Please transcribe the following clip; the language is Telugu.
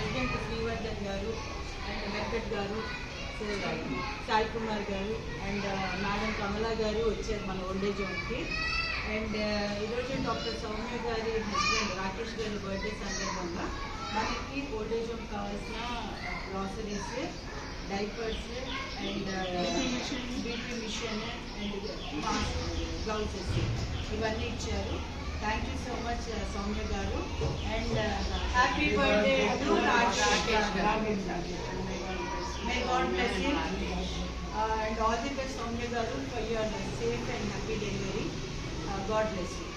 ప్రెసిడెంట్ శ్రీవర్ధన్ గారు అండ్ వెంకట్ గారు, సాయి కుమార్ గారు అండ్ మేడం కమలా గారు వచ్చారు మన ఓల్డేజ్ హోమ్కి. అండ్ ఈరోజు డాక్టర్ సౌమ్య గారి హస్బెండ్ రాకేష్ గారి బర్త్డే సందర్భంగా మనకి ఓల్డేజ్ హోమ్ కావాల్సిన groceries, diapers and BP machine and mask, gloves ఇవన్నీ ఇచ్చారు. Thank you so much Soumya గారు and happy birthday to Rakesh గారు. May God bless you and all the best Soumya garu for your safe and happy delivery. God bless you.